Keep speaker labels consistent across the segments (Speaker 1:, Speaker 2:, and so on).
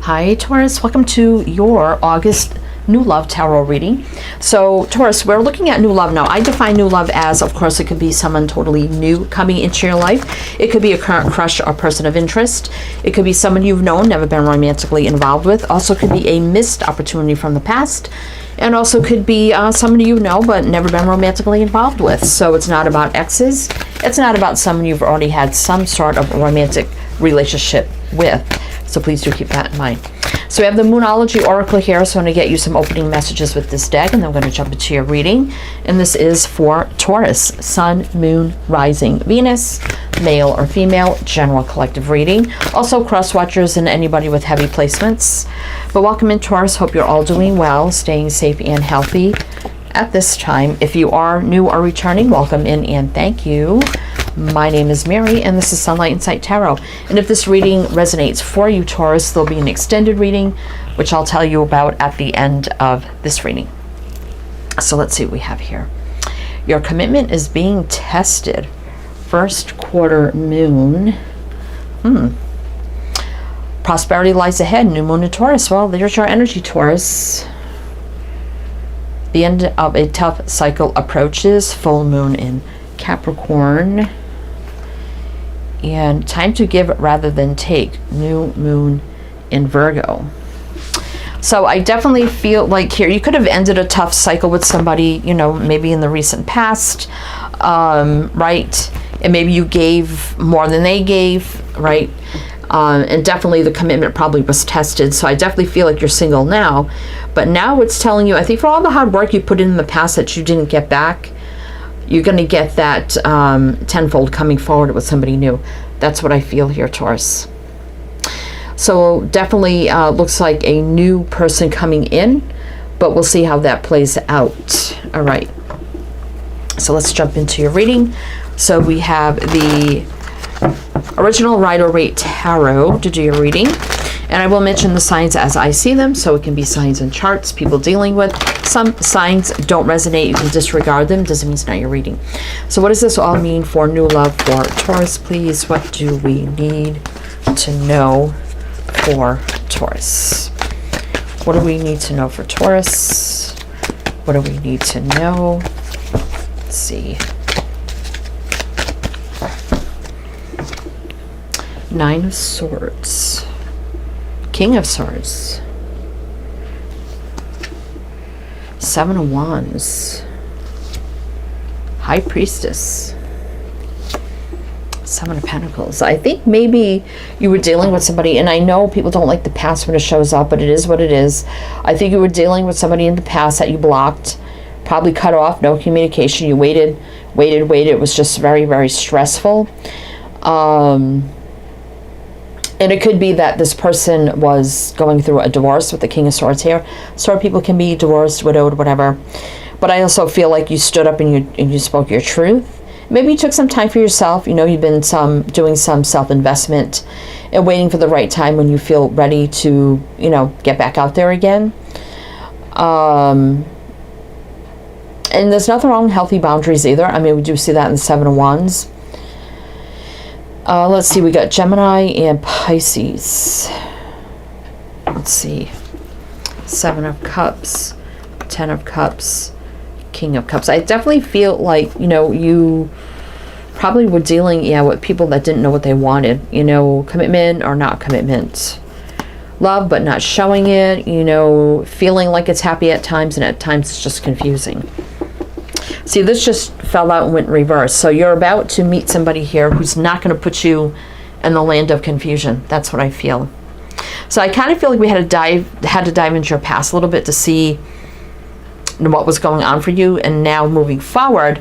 Speaker 1: Hi Taurus, welcome to your August new love tarot reading. So Taurus, we're looking at new love now. I define new love as, of course, it could be someone totally new coming into your life. It could be a current crush or person of interest. It could be someone you've known, never been romantically involved with. Also could be a missed opportunity from the past. And also could be someone you know but never been romantically involved with. So it's not about exes. It's not about someone you've already had some sort of romantic relationship with. So please do keep that in mind. So we have the Moonology Oracle here. So I'm going to get you some opening messages with this deck, and then we're going to jump into your reading. And this is for Taurus, Sun, Moon, Rising, Venus, male or female, general collective reading. Also cross watchers and anybody with heavy placements. But welcome in, Taurus. Hope you're all doing well, staying safe and healthy at this time. If you are new or returning, welcome in and thank you. My name is Mary, and this is Sunlight Insight Tarot. And if this reading resonates for you, Taurus, there'll be an extended reading, which I'll tell you about at the end of this reading. So let's see what we have here. Your commitment is being tested. First quarter moon. Prosperity lies ahead. New moon in Taurus. Well, there's your energy, Taurus. The end of a tough cycle approaches. Full moon in Capricorn. And time to give rather than take. New moon in Virgo. So I definitely feel like here you could have ended a tough cycle with somebody, you know, maybe in the recent past, right? And maybe you gave more than they gave, right? And definitely the commitment probably was tested. So I definitely feel like you're single now. But now it's telling you, I think for all the hard work you put in the past that you didn't get back, you're going to get that tenfold coming forward with somebody new. That's what I feel here, Taurus. So definitely looks like a new person coming in, but we'll see how that plays out. All right. So let's jump into your reading. So we have the original Rider-Waite Tarot to do your reading. And I will mention the signs as I see them, so it can be signs and charts people dealing with. Some signs don't resonate, you can disregard them, doesn't mean it's not your reading. So what does this all mean for new love for Taurus, please? What do we need to know for Taurus? What do we need to know for Taurus? What do we need to know? Let's see. Nine of Swords. King of Swords. Seven of Wands. High Priestess. Seven of Pentacles. I think maybe you were dealing with somebody, and I know people don't like the past when it shows up, but it is what it is. I think you were dealing with somebody in the past that you blocked, probably cut off, no communication. You waited. It was just very, very stressful. And it could be that this person was going through a divorce with the King of Swords here. Sword people can be divorced, widowed, whatever. But I also feel like you stood up and you spoke your truth. Maybe you took some time for yourself. You know, you've been doing some self-investment and waiting for the right time when you feel ready to, you know, get back out there again. And there's nothing wrong with healthy boundaries either. I mean, we do see that in the Seven of Wands. Let's see, we got Gemini and Pisces. Let's see. Seven of Cups, 10 of Cups, King of Cups. I definitely feel like, you know, you probably were dealing, with people that didn't know what they wanted. You know, commitment or not commitment. Love, but not showing it. You know, feeling like it's happy at times, and at times it's just confusing. See, this just fell out and went reverse. So you're about to meet somebody here who's not going to put you in the land of confusion. That's what I feel. So I kind of feel like we had to dive into your past a little bit to see what was going on for you. And now moving forward,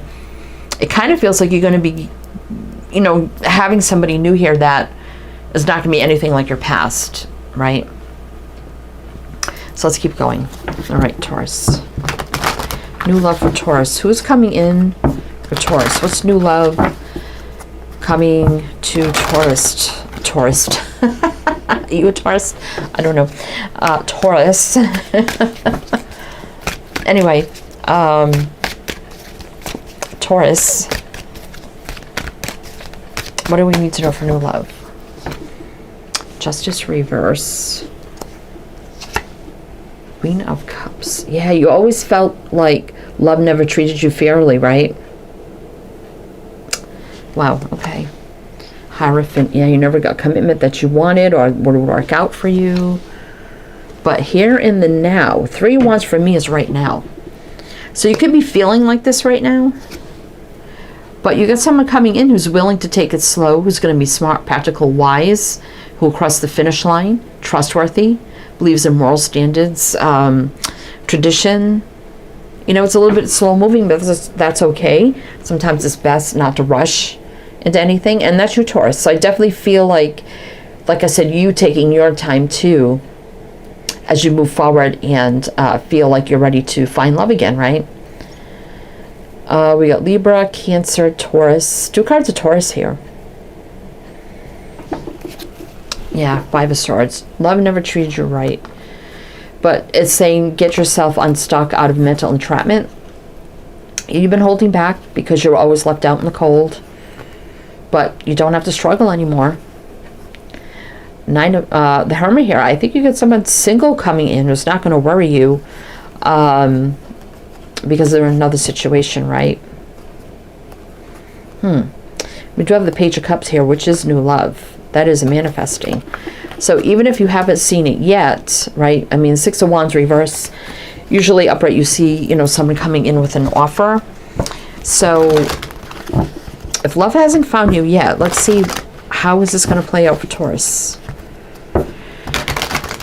Speaker 1: it kind of feels like you're going to be, you know, having somebody new here that is not going to be anything like your past, right? So let's keep going. All right, Taurus. New love for Taurus. Who's coming in for Taurus? What's new love coming to Taurus? Taurus. Are you a Taurus? I don't know. Taurus. Anyway, Taurus. What do we need to know for new love? Justice reverse. Queen of Cups. Yeah, you always felt like love never treated you fairly, right? Wow, okay. Hierophant. Yeah, you never got commitment that you wanted or would work out for you. But here in the now, 3 of Wands for me is right now. So you could be feeling like this right now. But you got someone coming in who's willing to take it slow, who's going to be smart, practical, wise, who will cross the finish line, trustworthy, believes in moral standards, tradition. You know, it's a little bit slow moving, but that's okay. Sometimes it's best not to rush into anything. And that's your Taurus. So I definitely feel like I said, you taking your time too as you move forward and feel like you're ready to find love again, right? We got Libra, Cancer, Taurus. 2 cards of Taurus here. Yeah, 5 of Swords. Love never treated you right. But it's saying get yourself unstuck out of mental entrapment. You've been holding back because you're always left out in the cold. But you don't have to struggle anymore. 9 of the Hermit here. I think you get someone single coming in who's not going to worry you. Because they're in another situation, right? We do have the Page of Cups here, which is new love. That is manifesting. So even if you haven't seen it yet, right? I mean, 6 of Wands reverse. Usually upright, you see, you know, someone coming in with an offer. So if love hasn't found you yet, let's see, how is this going to play out for Taurus?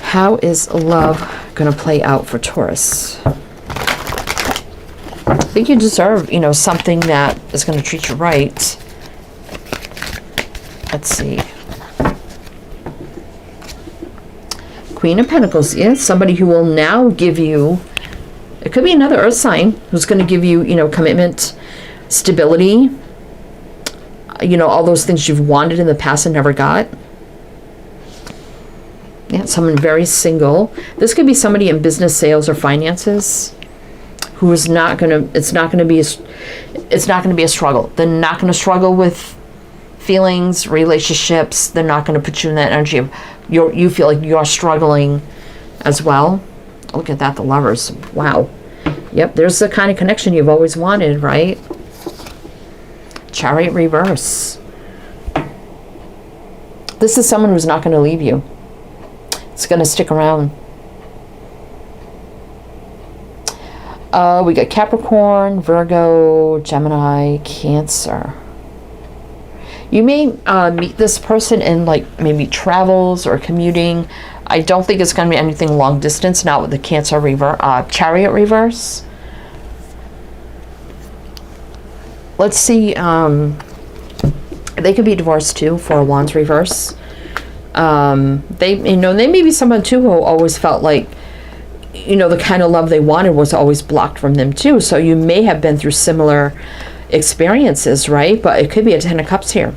Speaker 1: How is love going to play out for Taurus? I think you deserve, you know, something that is going to treat you right. Let's see. Queen of Pentacles. Yeah, somebody who will now give you, it could be another earth sign who's going to give you, you know, commitment, stability, you know, all those things you've wanted in the past and never got. Yeah, someone very single. This could be somebody in business, sales, or finances who is not going to, it's not going to be a struggle. They're not going to struggle with feelings, relationships. They're not going to put you in that energy of you feel like you're struggling as well. Look at that, the Lovers. Wow. Yep, there's the kind of connection you've always wanted, right? Chariot reverse. This is someone who's not going to leave you. It's going to stick around. We got Capricorn, Virgo, Gemini, Cancer. You may meet this person in like maybe travels or commuting. I don't think it's going to be anything long distance, not with the Cancer Chariot reverse. Let's see. They could be divorced too, 4 of Wands reverse. They may be someone too who always felt like, you know, the kind of love they wanted was always blocked from them too. So you may have been through similar experiences, right? But it could be a 10 of Cups here.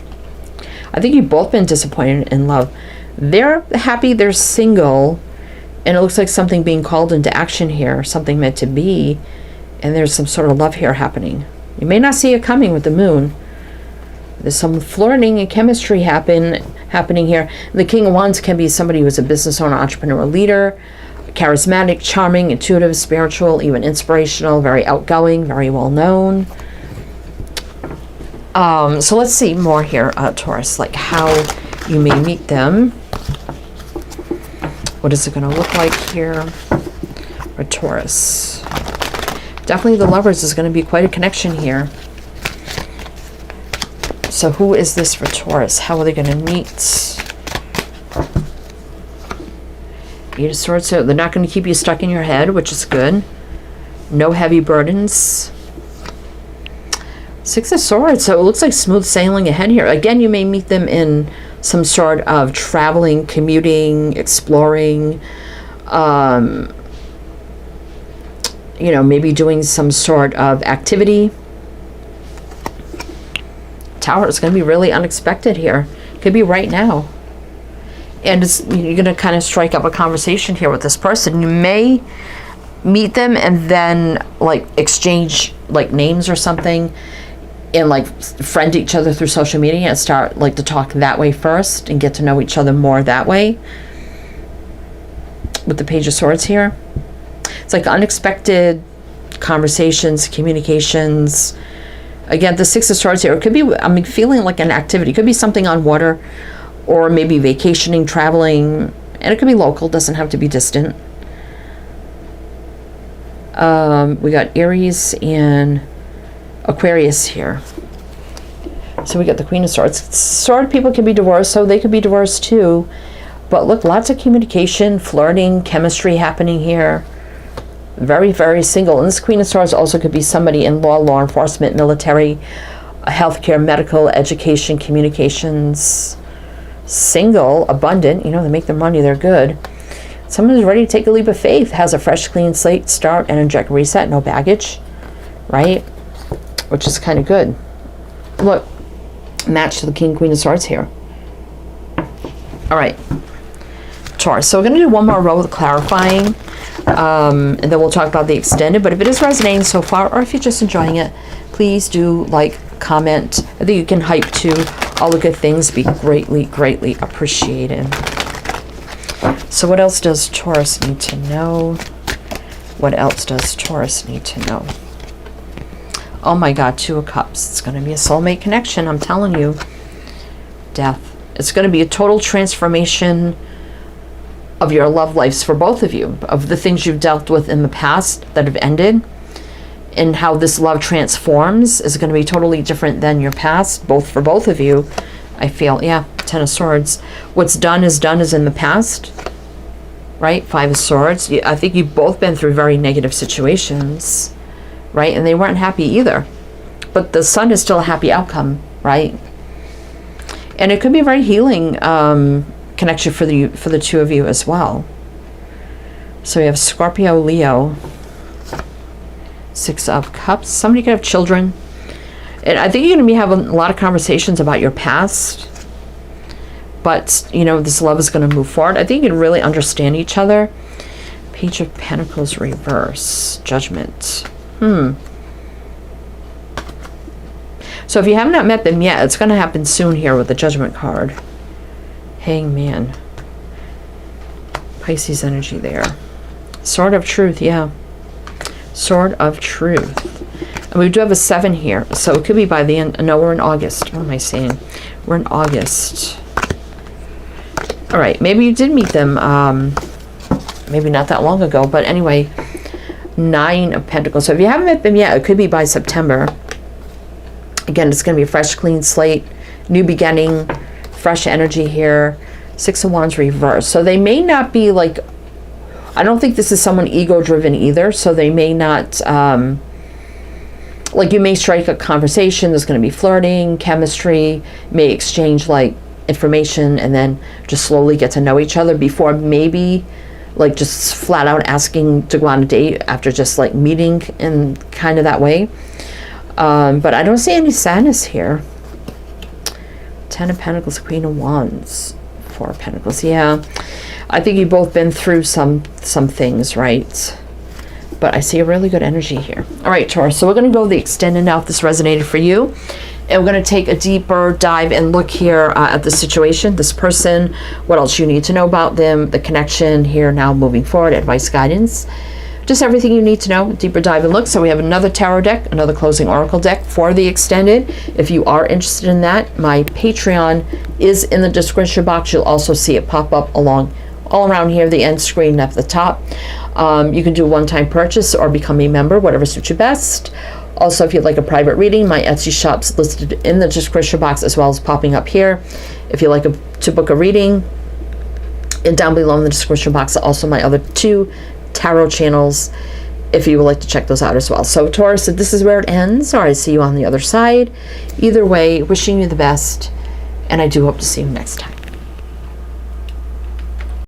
Speaker 1: I think you've both been disappointed in love. They're happy they're single, and it looks like something being called into action here, something meant to be, and there's some sort of love here happening. You may not see it coming with the moon. There's some flirting and chemistry happening here. The King of Wands can be somebody who's a business owner, entrepreneur, leader, charismatic, charming, intuitive, spiritual, even inspirational, very outgoing, very well known. So let's see more here, Taurus, like how you may meet them. What is it going to look like here for Taurus? Definitely the Lovers is going to be quite a connection here. So who is this for Taurus? How are they going to meet? 8 of Swords. So they're not going to keep you stuck in your head, which is good. No heavy burdens. 6 of Swords. So it looks like smooth sailing ahead here. Again, you may meet them in some sort of traveling, commuting, exploring. You know, maybe doing some sort of activity. Tower is going to be really unexpected here. Could be right now. And you're going to kind of strike up a conversation here with this person. You may meet them and then like exchange like names or something and like friend each other through social media and start like to talk that way first and get to know each other more that way. With the Page of Swords here. It's like unexpected conversations, communications. Again, the Six of Swords here, it could be, I'm feeling like an activity. It could be something on water, or maybe vacationing, traveling, and it could be local, doesn't have to be distant. We got Aries and Aquarius here. So we got the Queen of Swords. Sword people can be divorced, so they could be divorced too. But look, lots of communication, flirting, chemistry happening here. Very, very single. And this Queen of Swords also could be somebody in law enforcement, military, healthcare, medical, education, communications. Single, abundant, you know, they make their money, they're good. Someone who's ready to take a leap of faith, has a fresh, clean slate, start, energetic reset, no baggage, right? Which is kind of good. Look, match to the King, Queen of Swords here. All right, Taurus. So we're going to do one more row with clarifying. And then we'll talk about the extended. But if it is resonating so far, or if you're just enjoying it, please do like, comment. I think you can hype too. All the good things be greatly, greatly appreciated. So what else does Taurus need to know? What else does Taurus need to know? Oh my God, Two of Cups. It's going to be a soulmate connection, I'm telling you. Death. It's going to be a total transformation of your love lives for both of you, of the things you've dealt with in the past that have ended, and how this love transforms is going to be totally different than your past, both for both of you. I feel, yeah, Ten of Swords. What's done is in the past, right? Five of Swords. I think you've both been through very negative situations, right? And they weren't happy either. But the Sun is still a happy outcome, right? And it could be a very healing connection for the two of you as well. So we have Scorpio, Leo, Six of Cups. Somebody could have children. And I think you're going to be having a lot of conversations about your past. But, you know, this love is going to move forward. I think you can really understand each other. Page of Pentacles reverse. Judgment. So if you have not met them yet, it's going to happen soon here with the Judgment card. Hangman. Pisces energy there. Sword of Truth, yeah. Sword of Truth. And we do have a 7 here, so it could be by the end. No, we're in August. What am I saying? We're in August. All right, maybe you did meet them, maybe not that long ago, but anyway, 9 of Pentacles. So if you haven't met them yet, it could be by September. Again, it's going to be a fresh, clean slate, new beginning, fresh energy here. 6 of Wands reverse. So they may not be like, I don't think this is someone ego-driven either, so they may not, like you may strike a conversation, there's going to be flirting, chemistry, may exchange like information and then just slowly get to know each other before maybe like just flat out asking to go on a date after just like meeting in kind of that way. But I don't see any sadness here. 10 of Pentacles, Queen of Wands, 4 of Pentacles. Yeah, I think you've both been through some things, right? But I see a really good energy here. All right, Taurus, so we're going to go the extended now if this resonated for you. And we're going to take a deeper dive and look here at the situation, this person, what else you need to know about them, the connection here now moving forward, advice, guidance, just everything you need to know, deeper dive and look. So we have another tarot deck, another closing oracle deck for the extended. If you are interested in that, my Patreon is in the description box. You'll also see it pop up all around here, the end screen at the top. You can do a one-time purchase or become a member, whatever suits you best. Also, if you'd like a private reading, my Etsy shop's listed in the description box as well as popping up here. If you'd like to book a reading, and down below in the description box are also my other 2 tarot channels if you would like to check those out as well. So Taurus, if this is where it ends, or I see you on the other side. Either way, wishing you the best, and I do hope to see you next time.